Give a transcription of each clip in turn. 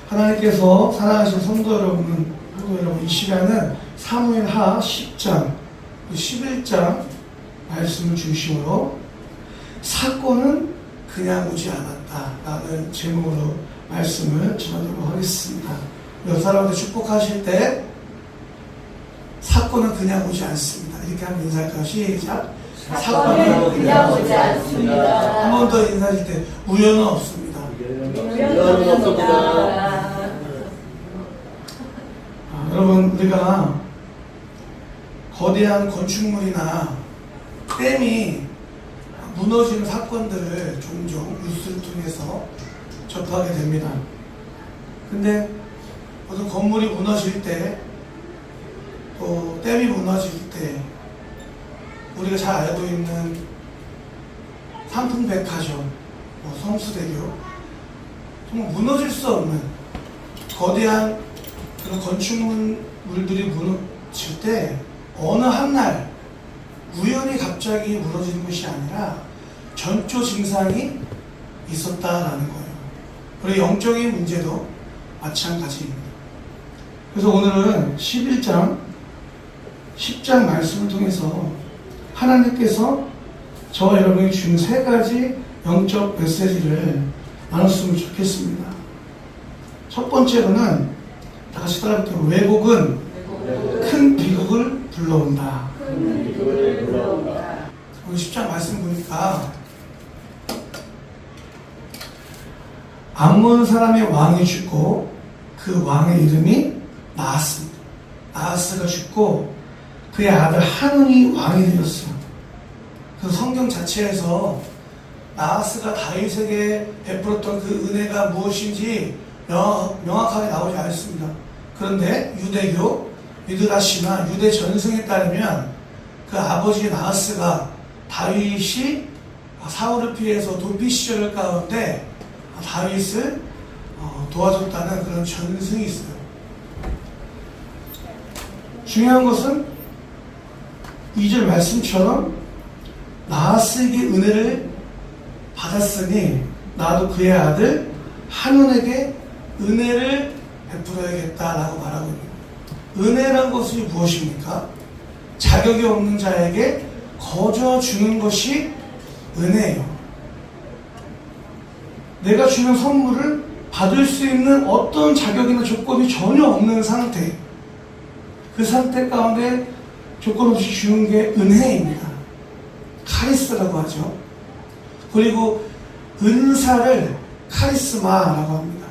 하나님께서 사랑하신 성도 여러분, 이 시간은 사무엘하 10장, 11장 말씀을 중심으로 사건은 그냥 오지 않았다 라는 제목으로 말씀을 전하도록 하겠습니다. 여러 사람들 축복하실 때 사건은 그냥 오지 않습니다. 이렇게 하면 인사할까요? 시작. 사건은 그냥 오지 않습니다. 한 번 더 인사하실 때 우연은 없습니다. 우연은 없습니다. 여러분, 우리가 거대한 건축물이나 댐이 무너지는 사건들을 종종 뉴스를 통해서 접하게 됩니다. 근데 어떤 건물이 무너질 때, 또 댐이 무너질 때, 우리가 잘 알고 있는 삼풍백화점, 성수대교, 정말 무너질 수 없는 거대한 그런 건축물들이 무너질 때 어느 한날 우연히 갑자기 무너지는 것이 아니라 전조 증상이 있었다라는 거예요. 그리고 영적인 문제도 마찬가지입니다. 그래서 오늘은 11장, 10장 말씀을 통해서 하나님께서 저와 여러분이 준 세 가지 영적 메시지를 나눴으면 좋겠습니다. 첫 번째로는 다 같이 따라할게요. 왜곡은 큰 비극을 불러온다. 오늘 10장 말씀 보니까 암몬 사람의 왕이 죽고 그 왕의 이름이 나하스입니다. 나하스가 죽고 그의 아들 한운이 왕이 되었어요. 그 성경 자체에서 나하스가 다윗에게 베풀었던 그 은혜가 무엇인지 명확하게 나오지 않습니다. 그런데 유대교, 미드라시나 유대 전승에 따르면 그 아버지 나하스가 다윗이 사울을 피해서 도피 시절 가운데 다윗을 도와줬다는 그런 전승이 있어요. 중요한 것은 2절 말씀처럼 나하스에게 은혜를 받았으니 나도 그의 아들 한운에게 은혜를 베풀어야겠다라고 말하고 있습니다. 은혜란 것이 무엇입니까? 자격이 없는 자에게 거저 주는 것이 은혜예요. 내가 주는 선물을 받을 수 있는 어떤 자격이나 조건이 전혀 없는 상태, 그 상태 가운데 조건 없이 주는 게 은혜입니다. 카리스라고 하죠. 그리고 은사를 카리스마라고 합니다.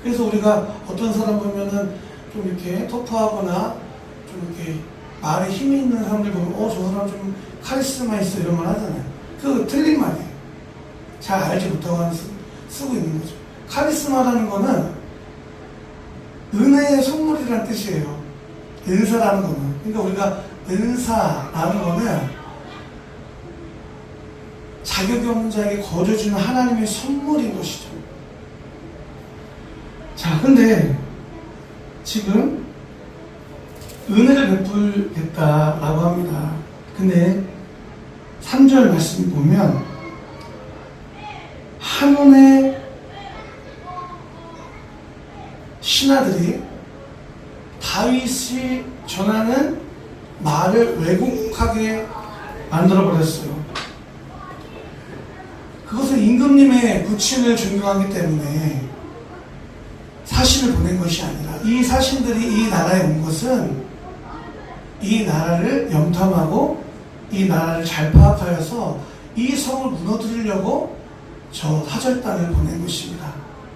그래서 우리가 어떤 사람 보면은 좀 이렇게 터프하거나 좀 이렇게 말에 힘이 있는 사람들 보면 저 사람 좀 카리스마 있어 이런 말 하잖아요. 그거 틀린 말이에요. 잘 알지 못하고 쓰고 있는 거죠. 카리스마라는 거는 은혜의 선물이라는 뜻이에요. 은사라는 거는. 그러니까 우리가 은사라는 거는 자격이 없는 자에게 거저주는 하나님의 선물인 것이죠. 자, 근데 지금 은혜를 베풀겠다라고 합니다. 근데 3절 말씀 보면 한온의 신하들이 다윗이 전하는 말을 왜곡하게 만들어버렸어요. 그것은 임금님의 부친을 존경하기 때문에 사신을 보낸 것이 아니라 이 사신들이 이 나라에 온 것은 이 나라를 염탐하고 이 나라를 잘 파악하여서 이 성을 무너뜨리려고 저 사절단을 보낸 것입니다.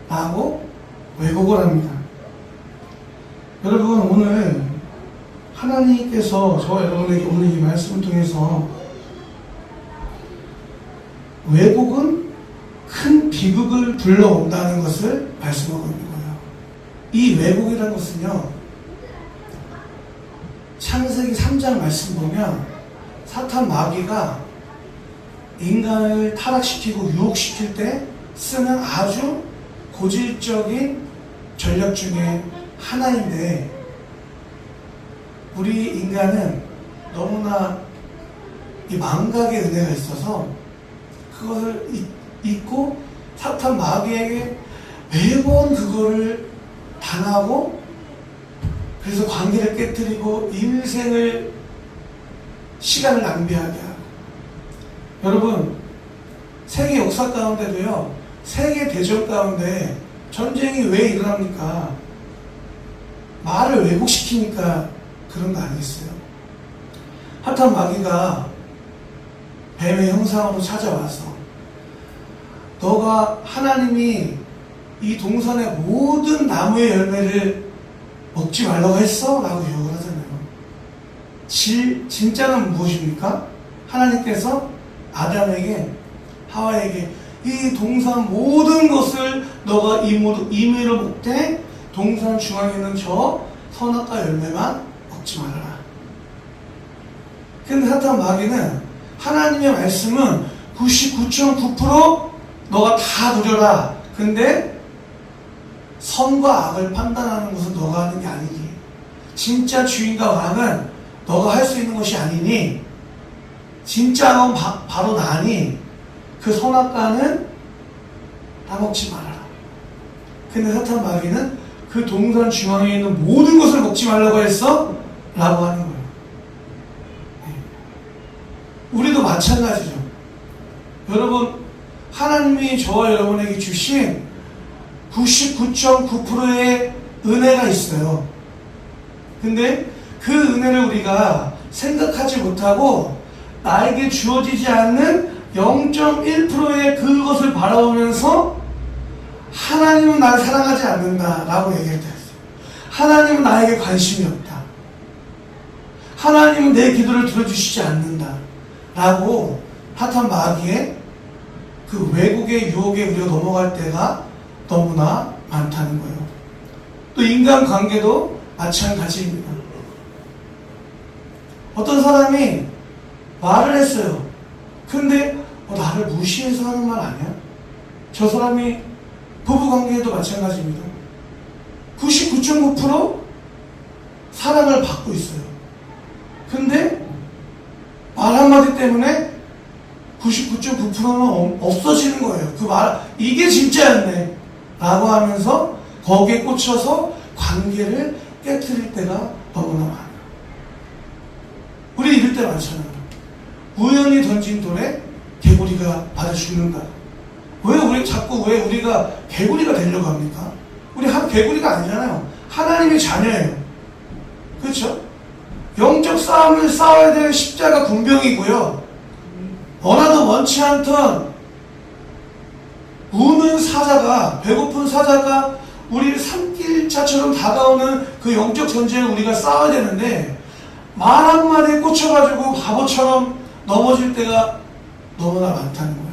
라고 왜곡을 합니다. 여러분, 오늘 하나님께서 저와 여러분에게 오늘 이 말씀을 통해서 왜곡은 큰 비극을 불러온다는 것을 말씀하고 있는 거예요. 이 왜곡이라는 것은요, 창세기 3장 말씀 보면 사탄 마귀가 인간을 타락시키고 유혹시킬 때 쓰는 아주 고질적인 전략 중에 하나인데, 우리 인간은 너무나 이 망각의 은혜가 있어서 그것을 잊고 사탄 마귀에게 매번 그거를 당하고 그래서 관계를 깨뜨리고 인생을 시간을 낭비하게 하고 여러분 세계 역사 가운데도요 세계 대전 가운데 전쟁이 왜 일어납니까? 말을 왜곡시키니까 그런 거 아니겠어요? 하탄 마귀가 뱀의 형상으로 찾아와서 너가 하나님이 이 동산의 모든 나무의 열매를 먹지 말라고 했어? 라고 유혹을 하잖아요. 진짜는 무엇입니까? 하나님께서 아담에게 하와에게 이 동산 모든 것을 너가 임의로 먹되 동산 중앙에 있는 저 선악과 열매만 먹지 말아라. 근데 사탄 마귀는 하나님의 말씀은 99.9% 너가 다 누려라. 근데 선과 악을 판단하는 것은 너가 하는 게 아니니 진짜 주인과 왕은 너가 할 수 있는 것이 아니니 진짜 악은 바로 나니 그 선악과는 다 먹지 말아라. 근데 사탄 마귀는 그 동산 중앙에 있는 모든 것을 먹지 말라고 했어? 라고 하는 거예요. 우리도 마찬가지죠. 여러분 하나님이 저와 여러분에게 주신 99.9%의 은혜가 있어요. 근데 그 은혜를 우리가 생각하지 못하고 나에게 주어지지 않는 0.1%의 그것을 바라보면서 하나님은 나를 사랑하지 않는다 라고 얘기했어요. 하나님은 나에게 관심이 없다. 하나님은 내 기도를 들어주시지 않는다 라고 사탄 마귀의 그 왜곡의 유혹에 우리가 넘어갈 때가 너무나 많다는 거예요. 또 인간관계도 마찬가지입니다. 어떤 사람이 말을 했어요. 근데 나를 무시해서 하는 말 아니야? 저 사람이 부부관계에도 마찬가지입니다. 99.9% 사랑을 받고 있어요. 근데 말 한마디 때문에 99.9%는 없어지는 거예요. 그 말, 이게 진짜였네. 라고 하면서 거기에 꽂혀서 관계를 깨트릴 때가 너무나 많아요. 우리 이럴 때 많잖아요. 우연히 던진 돌에 개구리가 받아 죽는다. 왜 우리가 개구리가 되려고 합니까? 우리 개구리가 아니잖아요. 하나님의 자녀예요. 그렇죠? 영적 싸움을 싸워야 되는 십자가 군병이고요. 원하도 원치 않던 우는 사자가, 배고픈 사자가 우리를 산길차처럼 다가오는 그 영적 전쟁을 우리가 싸워야 되는데 말 한마디에 꽂혀가지고 바보처럼 넘어질 때가 너무나 많다는 거예요.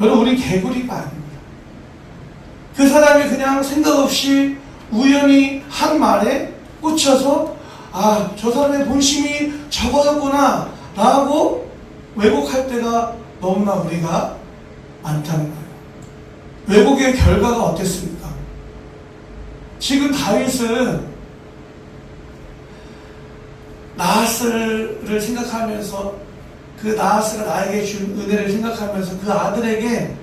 여러분, 우리 개구리가 아닙니다. 그 사람이 그냥 생각 없이 우연히 한 말에 꽂혀서 저 사람의 본심이 저거였구나 라고 왜곡할 때가 너무나 우리가 많다는 거예요. 왜곡의 결과가 어땠습니까? 지금 다윗은 나하스를 생각하면서 그 나하스가 나에게 준 은혜를 생각하면서 그 아들에게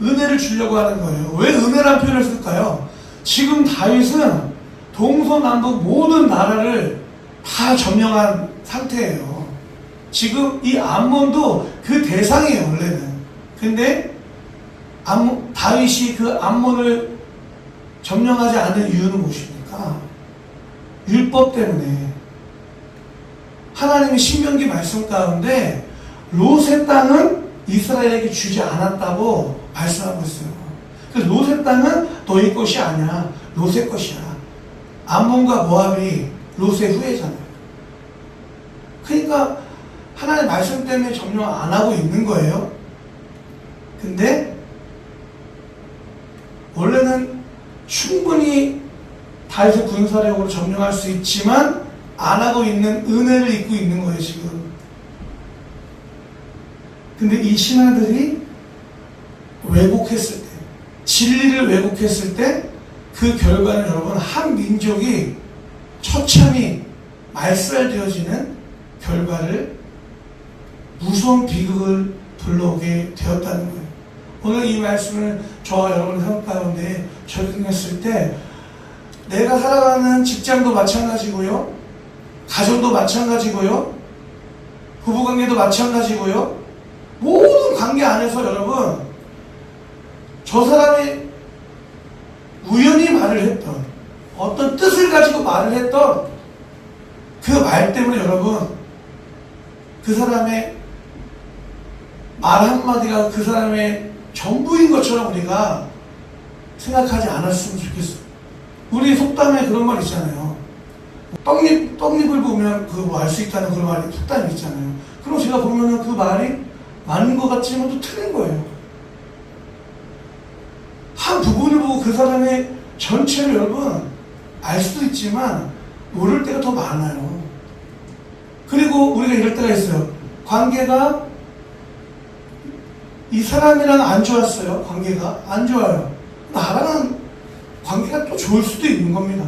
은혜를 주려고 하는 거예요. 왜 은혜라는 표현을 쓸까요? 지금 다윗은 동서남북 모든 나라를 다 점령한 상태예요. 지금 이 암몬도 그 대상이에요, 원래는. 근데 다윗이 그 암몬을 점령하지 않은 이유는 무엇입니까? 율법 때문에. 하나님의 신명기 말씀 가운데 롯의 땅은 이스라엘에게 주지 않았다고 말씀하고 있어요. 그래서 롯의 땅은 너희 것이 아니야. 롯의 것이야. 암몬과 모압이 롯의 후예잖아요. 그러니까 하나님의 말씀 때문에 점령 안 하고 있는 거예요. 근데 원래는 충분히 다윗의 군사력으로 점령할 수 있지만 안 하고 있는 은혜를 입고 있는 거예요, 지금. 근데 이 신하들이 왜곡했을 때, 진리를 왜곡했을 때 그 결과는 여러분 한 민족이 처참히 말살되어지는 결과를 무서운 비극을 불러오게 되었다는 거예요. 오늘 이 말씀을 저와 여러분의 삶 가운데 적용했을 때 내가 살아가는 직장도 마찬가지고요. 가정도 마찬가지고요. 부부관계도 마찬가지고요. 모든 관계 안에서 여러분, 저 사람이 우연히 말을 했던, 어떤 뜻을 가지고 말을 했던 그 말 때문에 여러분, 그 사람의 말 한마디가 그 사람의 전부인 것처럼 우리가 생각하지 않았으면 좋겠어요. 우리 속담에 그런 말 있잖아요. 떡잎을 보면 그거 알 수 있다는 그런 말이 속담이 있잖아요. 그럼 제가 보면은 그 말이 맞는 것 같지만 또 틀린 거예요. 한 부분을 보고 그 사람의 전체를 여러분 알 수도 있지만 모를 때가 더 많아요. 그리고 우리가 이럴 때가 있어요. 관계가 이 사람이랑 안 좋았어요. 관계가 안 좋아요. 나랑은 관계가 또 좋을 수도 있는 겁니다.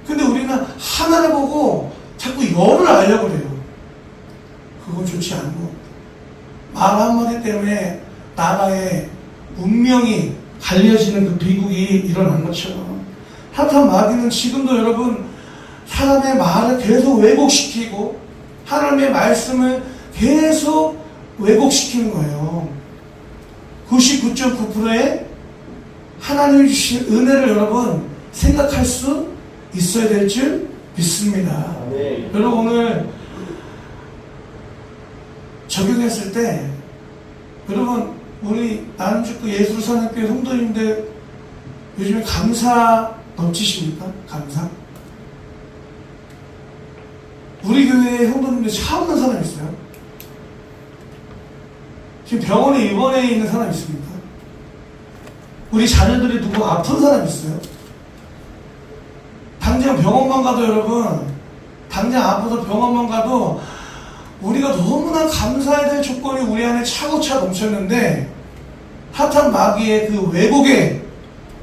근데 우리는 하나를 보고 자꾸 열을 알려고 그래요. 그건 좋지 않은 것 같아요. 말 한마디 때문에 나라의 운명이 갈려지는 그 비극이 일어난 것처럼 사탄 마귀는 지금도 여러분 사람의 말을 계속 왜곡시키고 하나님의 말씀을 계속 왜곡시키는 거예요. 99.9%의 하나님이 주신 은혜를 여러분 생각할 수 있어야 될 줄 믿습니다. 네. 여러분 오늘 적용했을 때 여러분 우리 나눔주교 예수를 사는 교회 성도님들 요즘에 감사 넘치십니까? 감사? 우리 교회에 성도님들 차 없는 사람 있어요? 지금 병원에 입원해 있는 사람 있습니까? 우리 자녀들이 누구 아픈 사람 있어요? 당장 병원만 가도 여러분, 당장 아파서 병원만 가도 우리가 너무나 감사해야 될 조건이 우리 안에 차고차 넘쳤는데 사탄 마귀의 그 왜곡의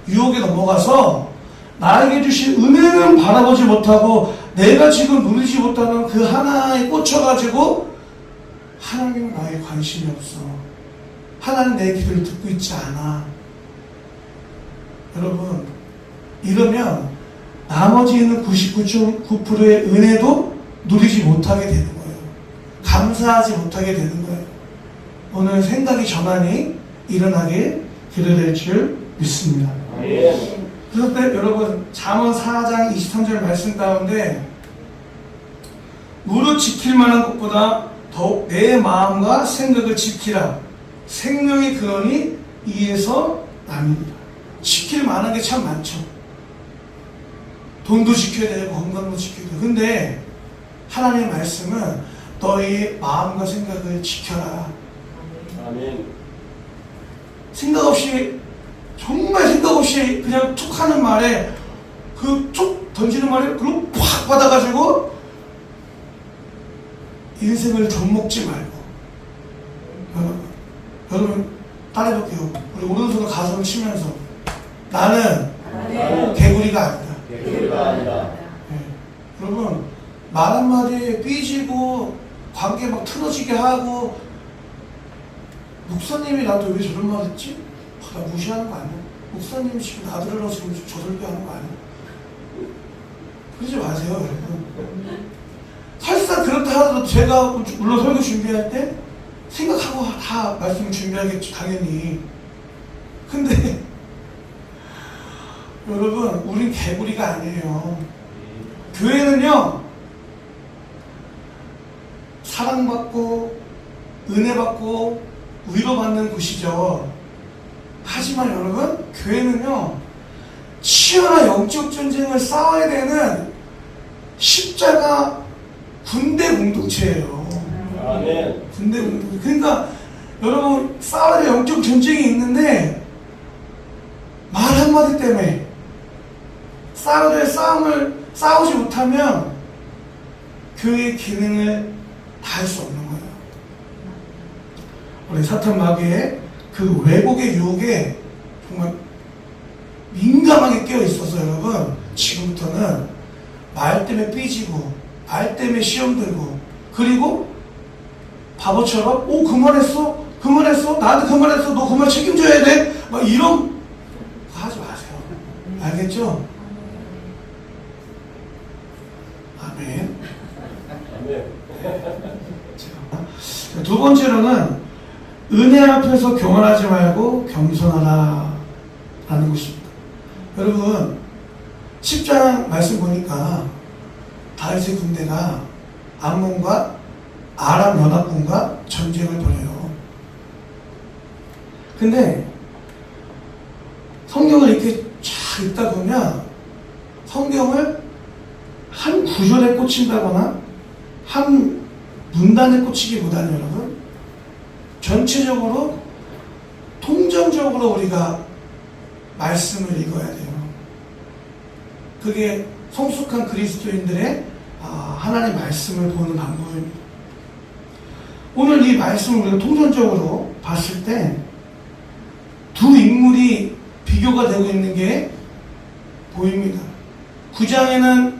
유혹에 넘어가서 나에게 주신 은혜는 바라보지 못하고 내가 지금 누리지 못하는 그 하나에 꽂혀가지고 하나님은 나에 관심이 없어. 하나님 내 기도를 듣고 있지 않아. 여러분 이러면 나머지 있는 99.9%의 은혜도 누리지 못하게 되는 거예요. 감사하지 못하게 되는 거예요. 오늘 생각이 전환이 일어나길 기도될 줄 믿습니다. 그래서 여러분 잠언 4장 23절 말씀 가운데 무릇 지킬 만한 것보다 더욱 내 마음과 생각을 지키라. 생명의 근원이 이에서 납니다. 지킬 만한 게 참 많죠. 돈도 지켜야 되고 건강도 지켜야 되고 근데 하나님의 말씀은 너의 마음과 생각을 지켜라. 아멘. 생각 없이 정말 생각 없이 그냥 툭 하는 말에 그 툭 던지는 말에 그걸 팍 받아가지고 인생을 덤먹지 말고 여러분 따라해볼게요. 우리 오른손을 가슴을 치면서 나는 개구리가 아니다. 개구리가 아니다. 네. 여러분 말 한마디에 삐지고 관계 막 틀어지게 하고 목사님이 나한테 왜 저런 말 했지? 나 무시하는 거 아니야? 목사님이 지금 나 들으러 지금 저 설교하는 거 아니야? 그러지 마세요 여러분. 사실상 그렇다 하더라도 제가 물론 설교 준비할 때 생각하고 다 말씀을 준비하겠죠 당연히. 근데 여러분 우린 개구리가 아니에요. 교회는요 사랑받고 은혜받고 위로받는 곳이죠. 하지만 여러분 교회는요 치열한 영적 전쟁을 싸워야 되는 십자가 군대 공동체예요. 아멘. 군대 공동체. 그러니까 여러분 싸워야 될 영적 전쟁이 있는데 말 한마디 때문에 싸워야 될 싸움을 싸우지 못하면 교회의 기능을 다할 수 없는 거예요. 우리 사탄 마귀의 그 왜곡의 유혹에 정말 민감하게 깨어 있어서 여러분 지금부터는 말 때문에 삐지고 말 때문에 시험 들고 그리고 바보처럼 그만했어 나한테 그만했어 너 그만 책임져야 돼 막 이런 거 하지 마세요. 알겠죠? 자, 두 번째로는 은혜 앞에서 교만하지 말고 겸손하라 라는 것입니다. 여러분 10장 말씀 보니까 다윗의 군대가 암몬과 아람 연합군과 전쟁을 벌여요. 근데 성경을 이렇게 쫙 읽다 보면 성경을 한 구절에 꽂힌다거나 한 문단에 꽂히기보다는 여러분 전체적으로 통전적으로 우리가 말씀을 읽어야 돼요. 그게 성숙한 그리스도인들의 하나님 말씀을 보는 방법입니다. 오늘 이 말씀을 우리가 통전적으로 봤을 때 두 인물이 비교가 되고 있는 게 보입니다. 9장에는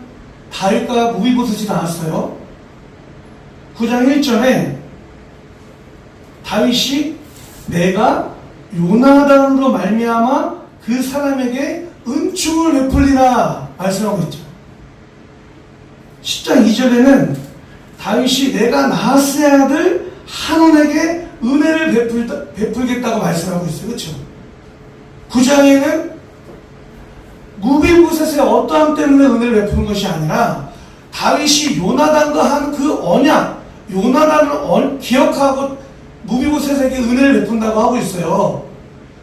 다윗과 무비보셋이 나왔어요. 9장 1절에 다윗이 내가 요나단으로 말미암아 그 사람에게 은총을 베풀리라 말씀하고 있죠. 10장 2절에는 다윗이 내가 나하스의 아들 한온에게 은혜를 베풀겠다고 말씀하고 있어요. 그렇죠? 9장에는 무비보셋의 어떠함 때문에 은혜를 베푸는 것이 아니라 다윗이 요나단과 한 그 언약, 요나단을 기억하고 무비보셋에게 은혜를 베푼다고 하고 있어요.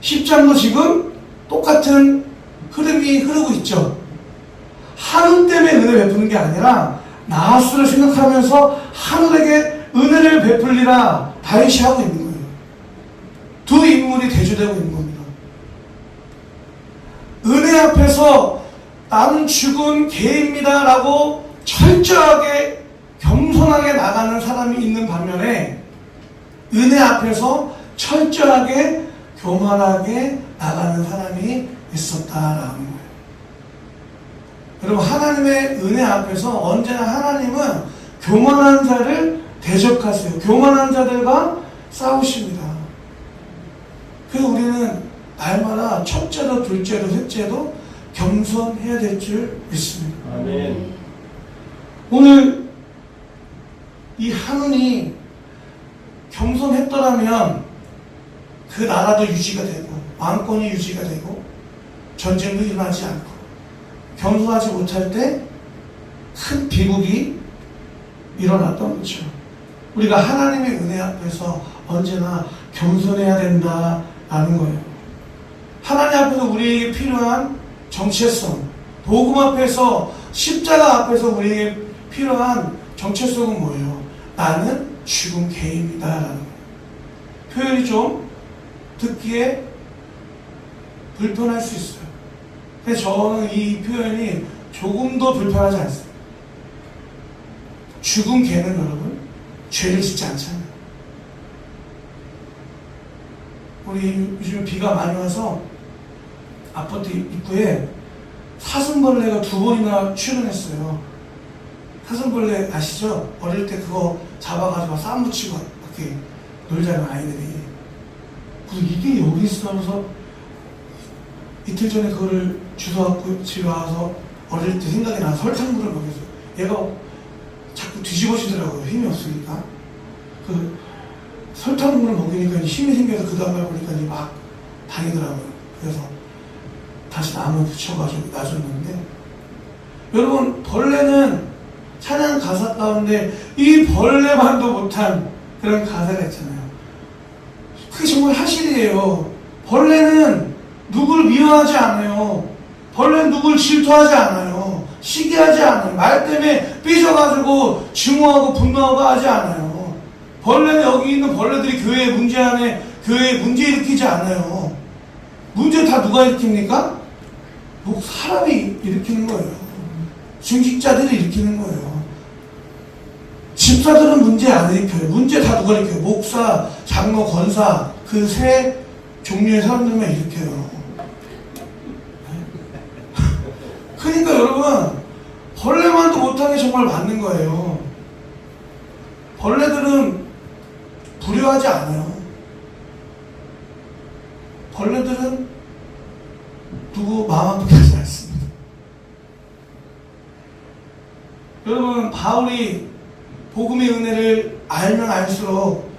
10장도 지금 똑같은 흐름이 흐르고 있죠. 한운 때문에 은혜를 베푸는 게 아니라 나하스를 생각하면서 한운에게 은혜를 베풀리라 다윗이 하고 있는 거예요. 두 인물이 대조되고 있는 겁니다. 은혜 앞에서 나는 죽은 개입니다 라고 철저하게 겸손하게 나가는 사람이 있는 반면에 은혜 앞에서 철저하게 교만하게 나가는 사람이 있었다라는 거예요. 여러분 하나님의 은혜 앞에서 언제나 하나님은 교만한 자를 대적하세요. 교만한 자들과 싸우십니다. 그래서 우리는 날마다 첫째도 둘째도 셋째도 겸손해야 될 줄 믿습니다. 아멘. 오늘 이 한운이 겸손했더라면 그 나라도 유지가 되고 왕권이 유지가 되고 전쟁도 일어나지 않고 겸손하지 못할 때 큰 비극이 일어났던 거죠. 우리가 하나님의 은혜 앞에서 언제나 겸손해야 된다라는 거예요. 하나님 앞에서 우리에게 필요한 정체성, 복음 앞에서 십자가 앞에서 우리에게 필요한 정체성은 뭐예요? 나는 죽은 개입니다 라는 거예요. 표현이 좀 듣기에 불편할 수 있어요. 근데 저는 이 표현이 조금도 불편하지 않습니다. 죽은 개는 여러분 죄를 짓지 않잖아요. 우리 요즘 비가 많이 와서 아파트 입구에 사슴벌레가 2번이나 출현했어요. 사슴벌레 아시죠? 어릴 때 그거 잡아가지고 쌈 붙이고 이렇게 놀잖아요, 아이들이. 그래서 이게 여기 있어서 이틀 전에 그거를 주워갖고 집에 와서 어릴 때 생각이 나서 설탕물을 먹였어요. 얘가 자꾸 뒤집어지더라고요. 힘이 없으니까. 그 설탕물을 먹이니까 힘이 생겨서 그 다음날 보니까 막 다니더라고요. 그래서 다시 나무 붙여가지고 놔줬는데, 여러분 벌레는 찬양 가사 가운데 이 벌레만도 못한 그런 가사가 있잖아요. 그게 정말 사실이에요. 벌레는 누구를 미워하지 않아요. 벌레는 누구를 질투하지 않아요. 시기하지 않아요. 말 때문에 삐져가지고 증오하고 분노하고 하지 않아요. 벌레는 여기 있는 벌레들이 교회에 문제 일으키지 않아요. 문제 다 누가 일으킵니까? 사람이 일으키는 거예요. 중직자들이 일으키는 거예요. 집사들은 문제 안 일으켜요. 문제 다 누가 일으켜요? 목사, 장로, 권사, 그 세 종류의 사람들만 일으켜요. 그러니까 여러분 벌레만도 못하게 정말 맞는 거예요. 벌레들은 불효하지 않아요. 벌레들은 누구 마음 아프게 하지 않습니다. 여러분 바울이 복음의 은혜를 알면 알수록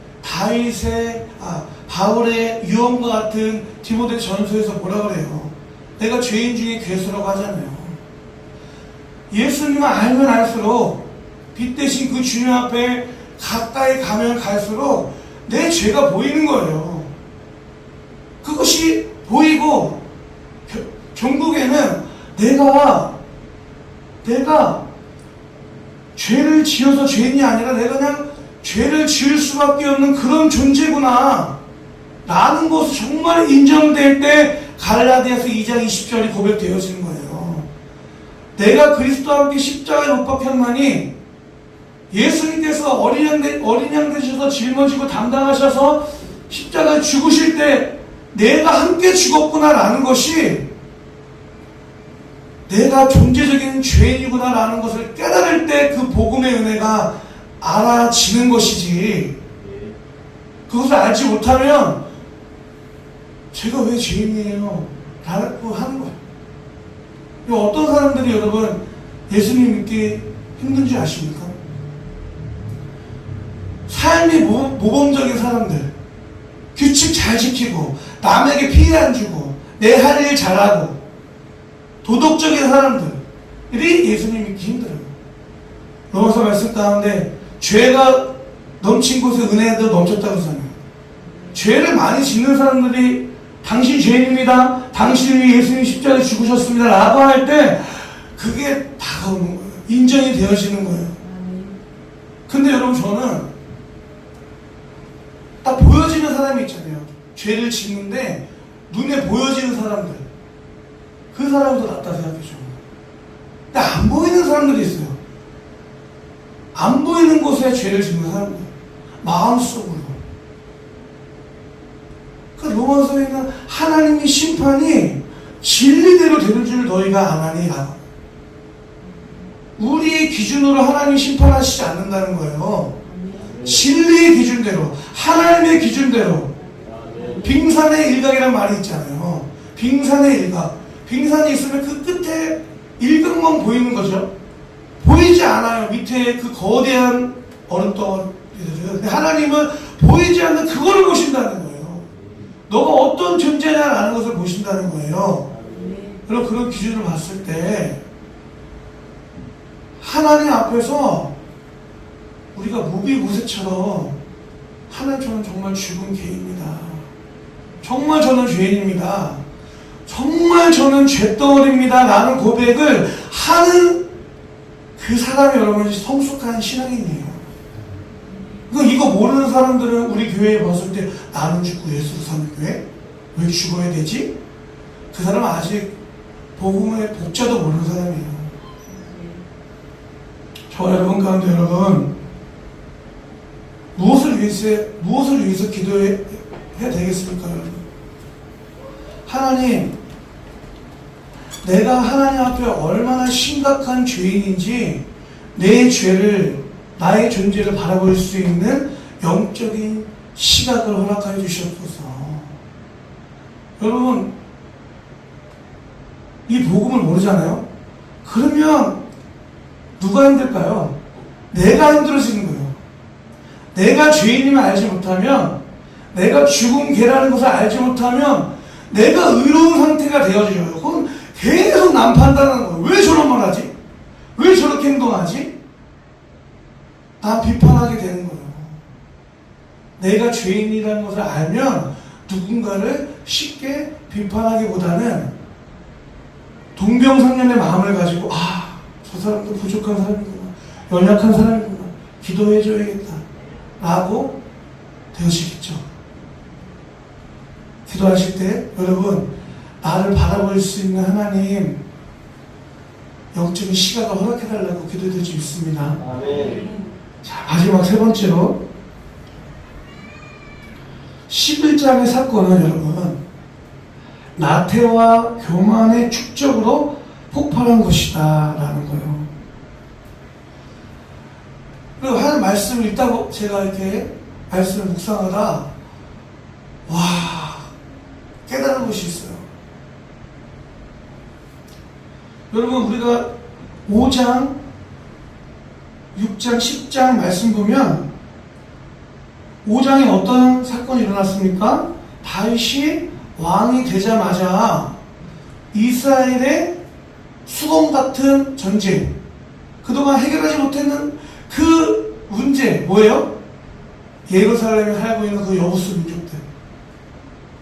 바울의 유언과 같은 디모데 전서에서 뭐라 그래요? 내가 죄인 중에 괴수라고 하잖아요. 예수님을 알면 알수록 빛 대신 그 주님 앞에 가까이 가면 갈수록 내 죄가 보이는 거예요. 그것이 보이고 결국에는 내가 죄를 지어서 죄인이 아니라 내가 그냥 죄를 지을 수밖에 없는 그런 존재구나 라는 것이 정말 인정될 때 갈라디아서 2장 20절이 고백되어지는 거예요. 내가 그리스도와 함께 십자가에 못 박혔나니 예수님께서 어린 양 되셔서 짊어지고 담당하셔서 십자가에 죽으실 때 내가 함께 죽었구나 라는 것이 내가 존재적인 죄인이구나 라는 것을 깨달을 때 그 복음의 은혜가 알아지는 것이지, 그것을 알지 못하면 제가 왜 죄인이에요? 라고 하는 거예요. 어떤 사람들이 여러분 예수님 믿기 힘든지 아십니까? 삶이 모범적인 사람들, 규칙 잘 지키고 남에게 피해 안 주고 내 할 일 잘하고 도덕적인 사람들이 예수님 믿기 힘들어요. 로마서 말씀 가운데 죄가 넘친 곳에 은혜도 넘쳤다고 하잖아요. 죄를 많이 짓는 사람들이 당신 죄인입니다, 당신이 예수님 십자가에 죽으셨습니다 라고 할 때 그게 다가오는 거예요. 인정이 되어지는 거예요. 근데 여러분, 저는 딱 보여지는 사람이 있잖아요. 죄를 짓는데 눈에 보여지는 사람들, 그 사람도 낫다 생각해요. 근데 안 보이는 사람들이 있어요. 안 보이는 곳에 죄를 짓는 사람들, 마음속으로. 그 로마서에는 하나님의 심판이 진리대로 되는 줄 너희가 아나니 라고. 우리의 기준으로 하나님이 심판하시지 않는다는 거예요. 진리의 기준대로, 하나님의 기준대로. 빙산의 일각이라는 말이 있잖아요. 빙산의 일각. 빙산이 있으면 그 끝에 일각만 보이는 거죠. 보이지 않아요. 밑에 그 거대한 얼음덩어리들은. 하나님은 보이지 않는 그거를 보신다는 거예요. 너가 어떤 존재냐라는 것을 보신다는 거예요. 그럼 그런 기준을 봤을 때 하나님 앞에서 우리가 무비무새처럼 하나님, 저는 정말 죽은 개입니다. 정말 저는 죄인입니다. 정말 저는 죄덩어리입니다 라는 고백을 하는 그 사람이 여러분 성숙한 신앙인이에요. 이거 모르는 사람들은 우리 교회에 봤을 때 나는 죽고 예수로 사는 교회? 왜 죽어야 되지? 그 사람은 아직 복음의 복자도 모르는 사람이에요. 저 여러분 가운데 여러분, 무엇을 위해서 기도해야 되겠습니까, 여러분? 하나님, 내가 하나님 앞에 얼마나 심각한 죄인인지 내 죄를, 나의 존재를 바라볼 수 있는 영적인 시각을 허락하여 주시옵소서. 여러분, 이 복음을 모르잖아요? 그러면 누가 힘들까요? 내가 힘들어지는 거예요. 내가 죄인임을 알지 못하면, 내가 죽은 개라는 것을 알지 못하면 내가 의로운 상태가 되어져요. 그건 계속 남 판단하는 거예요. 왜 저런 말 하지? 왜 저렇게 행동하지? 나 비판하게 되는 거예요. 내가 죄인이라는 것을 알면 누군가를 쉽게 비판하기보다는 동병상련의 마음을 가지고, 저 사람도 부족한 사람이구나, 연약한 사람이구나, 기도해줘야겠다 라고 되어지겠죠. 기도하실 때 여러분, 나를 바라볼 수 있는 하나님 영적인 시각을 허락해달라고 기도드릴 수 있습니다. 아멘. 자, 마지막 세 번째로 11장의 사건은 여러분 나태와 교만의 축적으로 폭발한 것이다 라는 거예요. 그리고 하나님 말씀을 읽다가 제가 이렇게 말씀을 묵상하다 깨달은 것이 있어요. 여러분, 우리가 5장, 6장, 10장 말씀 보면 5장에 어떤 사건이 일어났습니까? 다윗이 왕이 되자마자 이스라엘의 수검 같은 전쟁, 그동안 해결하지 못했는 그 문제, 뭐예요? 예루살렘에 살고 있는 그 여부수 민족들,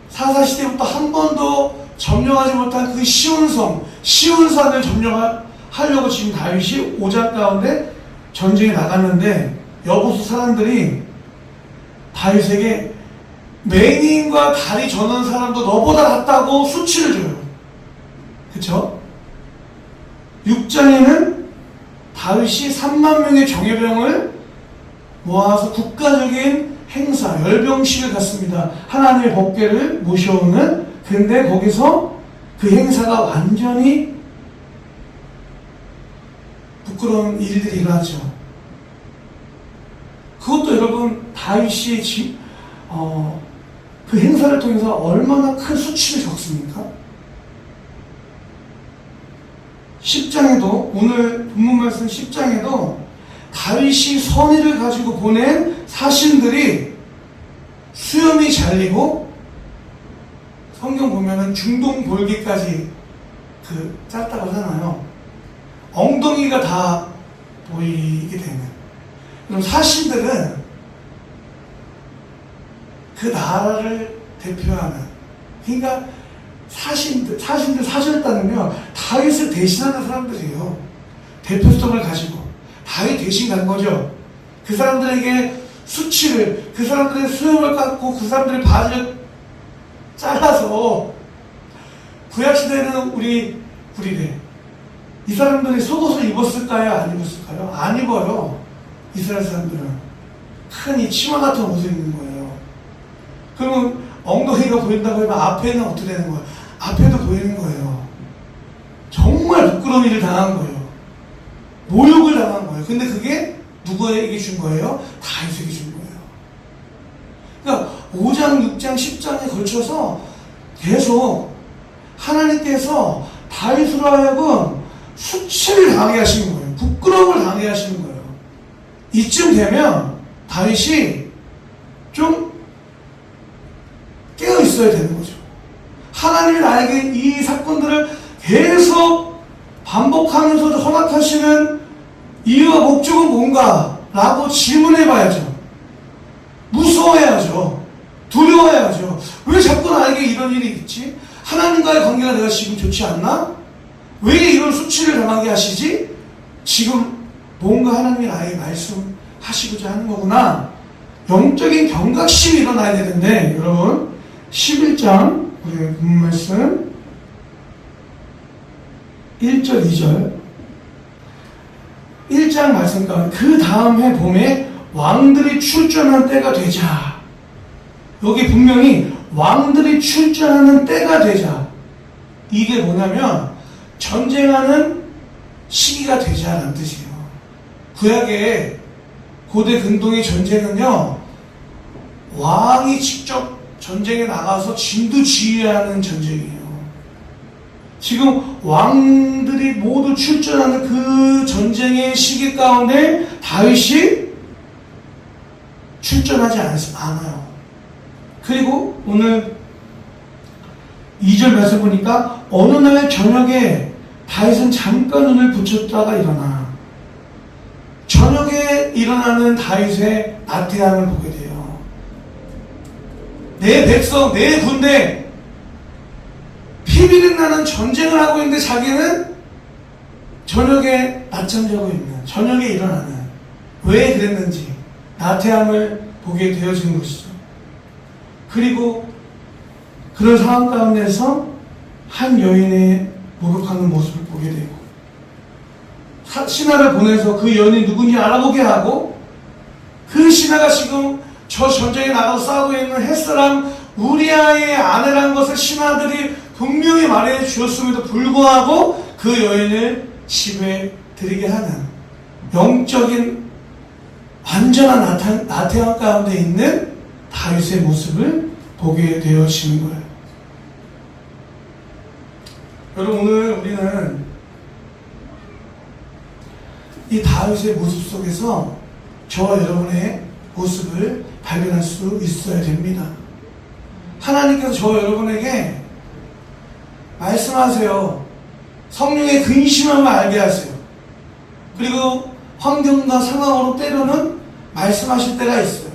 사사시대부터 한 번도 점령하지 못한 그 시온성, 시온산을 점령하려고 지금 다윗이 5장 가운데 전쟁에 나갔는데, 여부수 사람들이 다윗에게 맹인과 다리 저는 사람도 너보다 낫다고 수치를 줘요. 그쵸? 6장에는 다윗이 3만 명의 정예병을 모아서 국가적인 행사, 열병식을 갖습니다. 하나님의 법궤를 모셔오는. 근데 거기서 그 행사가 완전히 부끄러운 일들이 일어나죠. 그것도 여러분 다윗이 그 행사를 통해서 얼마나 큰 수치를 겪습니까? 10장에도, 오늘 본문 말씀 10장에도 다윗이 선의를 가지고 보낸 사신들이 수염이 잘리고, 성경 보면은 중동 볼기까지 짧다고 하잖아요. 엉덩이가 다 보이게 되는. 그럼 사신들은 그 나라를 대표하는, 그러니까 사절단은요, 다윗을 대신하는 사람들이에요. 대표성을 가지고 다윗 대신 간 거죠. 그 사람들에게 수치를, 그 사람들의 수염을 깎고 그 사람들의 바지를 잘라서, 구약시대에는 우리들 이 사람들이 속옷을 입었을까요? 안 입었을까요? 안 입어요. 이스라엘 사람들은 큰 이 치마 같은 옷을 입는 거예요. 그러면 엉덩이가 보인다고 하면 앞에는 어떻게 되는 거예요? 앞에도 보이는 거예요. 정말 부끄러운 일을 당한 거예요. 모욕을 당한 거예요. 근데 그게 누구에게 준 거예요? 다윗에게 준 거예요. 그러니까 5장, 6장, 10장에 걸쳐서 계속 하나님께서 다윗으로 하여금 수치를 당하게 하시는 거예요. 부끄러움을 당하게 하시는 거예요. 이쯤 되면 다윗이 좀 깨어 있어야 되는 거죠. 하나님이 나에게 이 사건들을 계속 반복하면서도 허락하시는 이유와 목적은 뭔가? 라고 질문해 봐야죠. 무서워해야죠. 두려워해야죠. 왜 자꾸 나에게 이런 일이 있지? 하나님과의 관계가 내가 지금 좋지 않나? 왜 이런 수치를 당하게 하시지? 지금 뭔가 하나님이 나에게 말씀하시고자 하는 거구나. 영적인 경각심이 일어나야 되는데, 여러분 11장 우리 본문 말씀 1절 2절 1장 말씀 가운데 그 다음 해 봄에 왕들이 출전한 때가 되자, 여기 분명히 왕들이 출전하는 때가 되자, 이게 뭐냐면 전쟁하는 시기가 되자라는 뜻이에요. 구약의 고대 근동의 전쟁은요, 왕이 직접 전쟁에 나가서 진두지휘하는 전쟁이에요. 지금 왕들이 모두 출전하는 그 전쟁의 시기 가운데 다윗이 출전하지 않아요. 그리고 오늘 2절 말씀 보니까 어느 날 저녁에 다윗은 잠깐 눈을 붙였다가 일어나 저녁에 일어나는 다윗의 나태함을 보게 돼요. 내 백성, 내 군대, 피비린 나는 전쟁을 하고 있는데 자기는 저녁에 낮잠 자고 있는, 저녁에 일어나는, 왜 그랬는지 나태함을 보게 되어지는 것이죠. 그리고 그런 상황 가운데서 한 여인의 목욕하는 모습을 보게 되고, 신하를 보내서 그 여인이 누군지 알아보게 하고, 그 신하가 지금 저 전쟁에 나가서 싸우고 있는 햇사람 우리아의 아내라는 것을 신하들이 분명히 말해 주었음에도 불구하고 그 여인을 집에 들이게 하는 영적인 완전한 나태함 가운데 있는 다윗의 모습을 보게 되어지는 거예요. 여러분, 오늘 우리는 이 다윗의 모습 속에서 저와 여러분의 모습을 발견할 수 있어야 됩니다. 하나님께서 저 여러분에게 말씀하세요. 성령의 근심함을 알게 하세요. 그리고 환경과 상황으로 때로는 말씀하실 때가 있어요.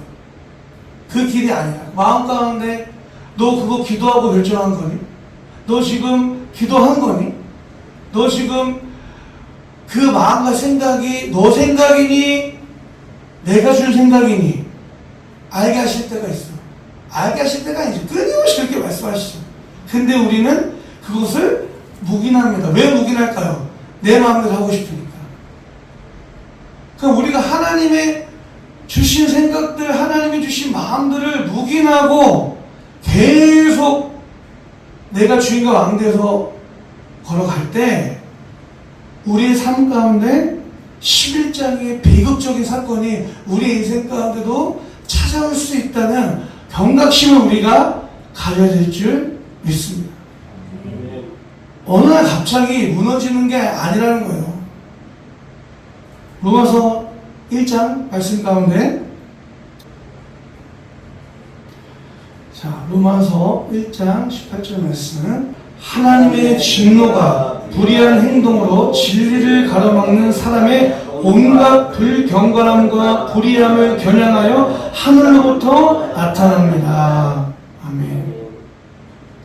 그 길이 아니야. 마음 가운데 너 그거 기도하고 결정한 거니? 너 지금 기도한 거니? 너 지금 그 마음과 생각이 너 생각이니? 내가 준 생각이니? 알게 하실 때가 있어. 알게 하실 때가 아니죠. 끊임없이 그렇게 말씀하시죠. 근데 우리는 그것을 묵인합니다. 왜 묵인할까요? 내 마음대로 하고 싶으니까. 그럼 우리가 하나님의 주신 생각들, 하나님이 주신 마음들을 묵인하고 계속 내가 주인과 왕돼서 걸어갈 때 우리의 삶 가운데 11장의 비극적인 사건이 우리 인생 가운데도 찾아올 수 있다는 경각심을 우리가 가져야 될 줄 믿습니다. 어느 날 갑자기 무너지는 게 아니라는 거예요. 로마서 1장 말씀 가운데 자, 로마서 1장 18절 말씀은 하나님의 진노가 불의한 행동으로 진리를 가로막는 사람의 온갖 불경건함과 불의함을 겨냥하여 하늘로부터 나타납니다. 아멘.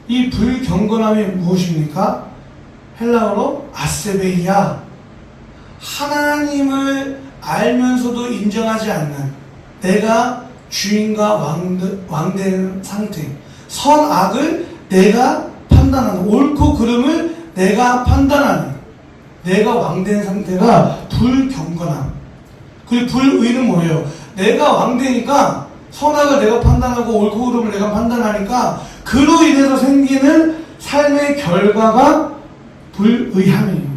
이 불경건함이 무엇입니까? 헬라어로 아세베이야. 하나님을 알면서도 인정하지 않는 내가 주인과 왕된 상태, 선악을 내가 판단하는, 옳고 그름을 내가 판단하는, 내가 왕된 상태가 불경건함. 그리고 불의는 뭐예요? 내가 왕되니까 선악을 내가 판단하고 옳고 그름을 내가 판단하니까 그로 인해서 생기는 삶의 결과가 불의함이에요.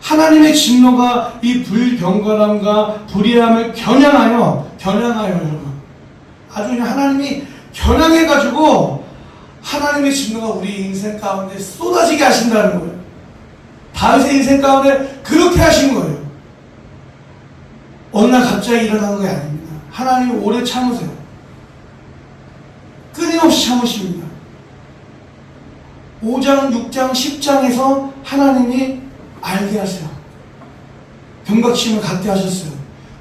하나님의 진노가 이 불경건함과 불의함을 겨냥하여 여러분, 아주 그냥 하나님이 겨냥해가지고 하나님의 진노가 우리 인생 가운데 쏟아지게 하신다는 거예요. 다윗의 인생 가운데 그렇게 하신 거예요. 어느 날 갑자기 일어나는 게 아닙니다. 하나님이 오래 참으세요. 끊임없이 참으십니다. 5장, 6장, 10장에서 하나님이 알게 하세요. 경각심을 갖게 하셨어요.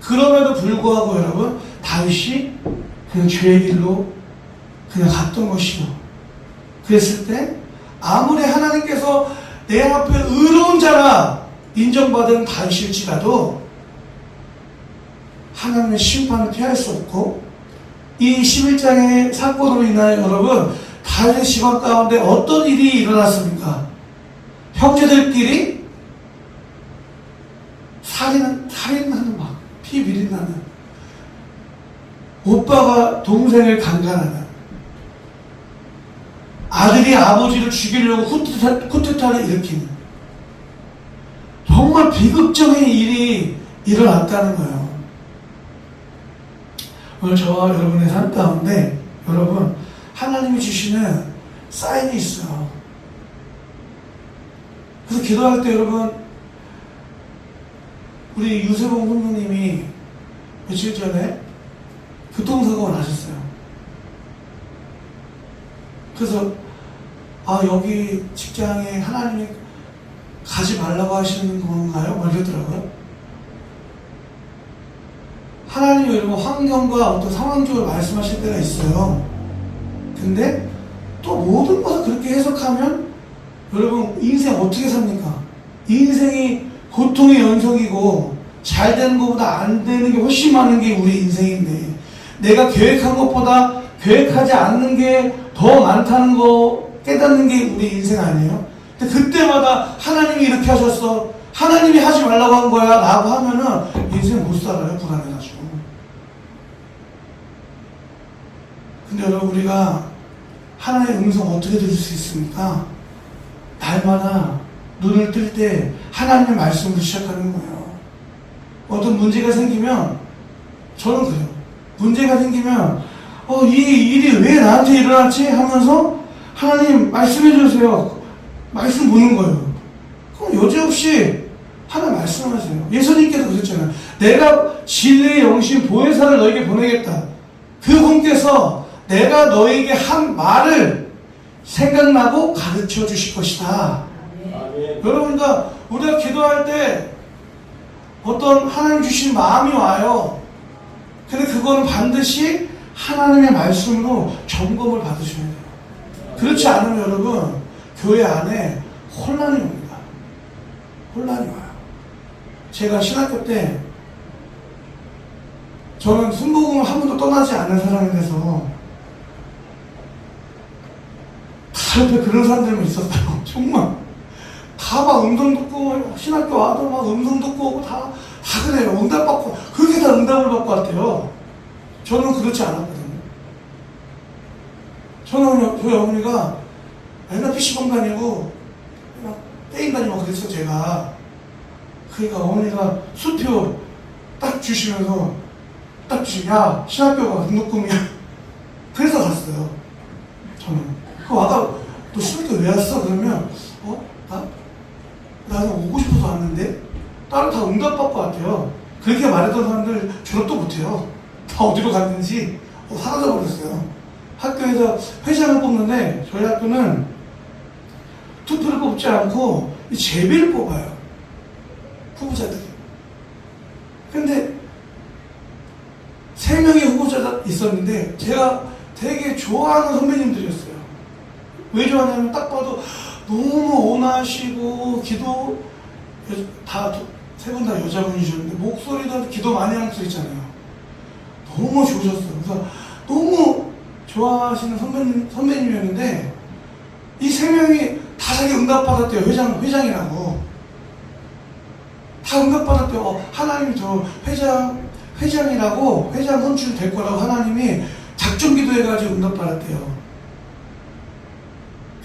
그럼에도 불구하고 여러분, 다윗이 그냥 죄의 길로 그냥 갔던 것이죠. 그랬을 때 아무리 하나님께서 내 앞에 의로운 자라 인정받은 다윗일지라도 하나님의 심판을 피할 수 없고, 이 11장의 사건으로 인하여 여러분, 다윗의 집안 가운데 어떤 일이 일어났습니까? 형제들끼리 살인하는, 막 피 비린나는, 오빠가 동생을 강간하는, 아들이 아버지를 죽이려고 쿠데타를 일으키는, 정말 비극적인 일이 일어났다는 거예요. 오늘 저와 여러분의 삶 가운데 여러분, 하나님이 주시는 사인이 있어요. 그래서 기도할 때 여러분, 우리 유세봉 선생님이 며칠 전에 교통사고가 나셨어요. 그래서 여기 직장에 하나님이 가지 말라고 하시는 건가요? 뭐 이러더라고요. 하나님이 여러분 환경과 어떤 상황적으로 말씀하실 때가 있어요. 근데 또 모든 것을 그렇게 해석하면 여러분 인생 어떻게 삽니까? 인생이 고통의 연속이고 잘 되는 것보다 안 되는 게 훨씬 많은 게 우리 인생인데, 내가 계획한 것보다 계획하지 않는 게 더 많다는 거 깨닫는 게 우리 인생 아니에요? 근데 그때마다 하나님이 이렇게 하셨어, 하나님이 하지 말라고 한 거야 라고 하면은 인생 못 살아요. 불안해가지고. 근데 여러분, 우리가 하나님의 음성 어떻게 들을 수 있습니까? 날마다 눈을 뜰 때 하나님의 말씀으로 시작하는 거예요. 어떤 문제가 생기면, 저는 그래요. 문제가 생기면 이 일이 왜 나한테 일어났지? 하면서 하나님 말씀해 주세요. 말씀 보는 거예요. 그럼 여지없이 하나 말씀하세요. 예수님께서 그러셨잖아요. 내가 진리의 영신 보혜사를 너에게 보내겠다. 그분께서 내가 너에게 한 말을 생각나고 가르쳐 주실 것이다. 아멘. 여러분, 그러니까 우리가 기도할 때 어떤 하나님 주신 마음이 와요. 근데 그거는 반드시 하나님의 말씀으로 점검을 받으셔야 돼요. 그렇지 않으면 여러분, 교회 안에 혼란이 옵니다. 혼란이 와요. 제가 신학교 때 저는 순복음을 한 번도 떠나지 않는 사람이 돼서 다 옆에 그런 사람들만 있었어요. 정말 다 막 음성 듣고 신학교 와도 막 음성 듣고 오고 다 그래요. 응답 받고 그렇게 다 응답을 받고 왔대요. 저는 그렇지 않았거든요. 저희 어머니가 맨날 PC방 다니고 게임 다니고 그랬어요. 제가 그러니까 어머니가 수표 딱 주시면서 야 신학교가 등록금이야. 그래서 갔어요. 저는 그 와가 너 신학교 왜 왔어? 그러면 나는 오고 싶어서 왔는데 다른 다 응답받고 왔대요. 그렇게 말했던 사람들 졸업도 못해요. 다 어디로 갔는지 사라져버렸어요. 학교에서 회장을 뽑는데 저희 학교는 투표를 뽑지 않고 제비를 뽑아요. 후보자들이. 근데 3명의 후보자가 있었는데 제가 되게 좋아하는 선배님들이었어요. 왜 좋아하냐면 딱 봐도 너무 온화하시고 기도 다 세 분 다 여자분이셨는데 목소리도 기도 많이 하는 분 있잖아요. 너무 좋으셨어요. 그래서 너무 좋아하시는 선배님이었는데 이 3명이 다 자기 응답받았대요. 회장이라고. 다 응답받았대요. 하나님이 저 회장이라고 회장 선출 될 거라고 하나님이 작정 기도해가지고 응답받았대요.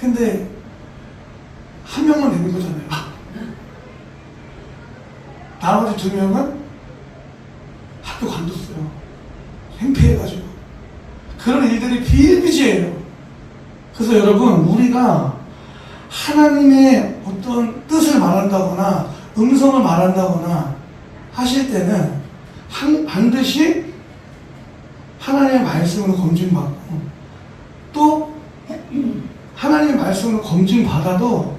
근데 한 명만 되는 거잖아요. 나머지 2명은 학교 관뒀어요. 행패해가지고. 그런 일들이 비일비재해요. 그래서 여러분, 우리가 하나님의 어떤 뜻을 말한다거나 음성을 말한다거나 하실 때는 반드시 하나님의 말씀으로 검증받고 또 하나님의 말씀으로 검증받아도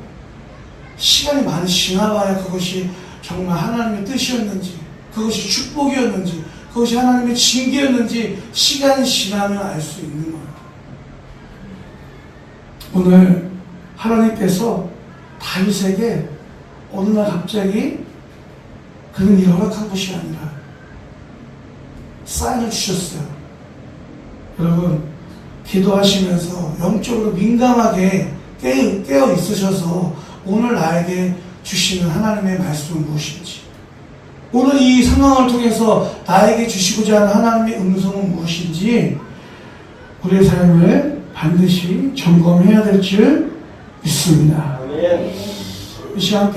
시간이 많이 지나봐야 그것이 정말 하나님의 뜻이었는지 그것이 축복이었는지 그것이 하나님의 징계였는지 시간이 지나면 알 수 있는 거예요. 오늘 하나님께서 다윗에게 어느 날 갑자기 그런 일을 허락한 것이 아니라 사인을 주셨어요. 여러분, 기도하시면서 영적으로 민감하게 깨어 있으셔서 오늘 나에게 주시는 하나님의 말씀은 무엇인지, 오늘 이 상황을 통해서 나에게 주시고자 하는 하나님의 음성은 무엇인지 우리의 삶을 반드시 점검해야 될 줄 믿습니다. 아멘. 이 시간 함께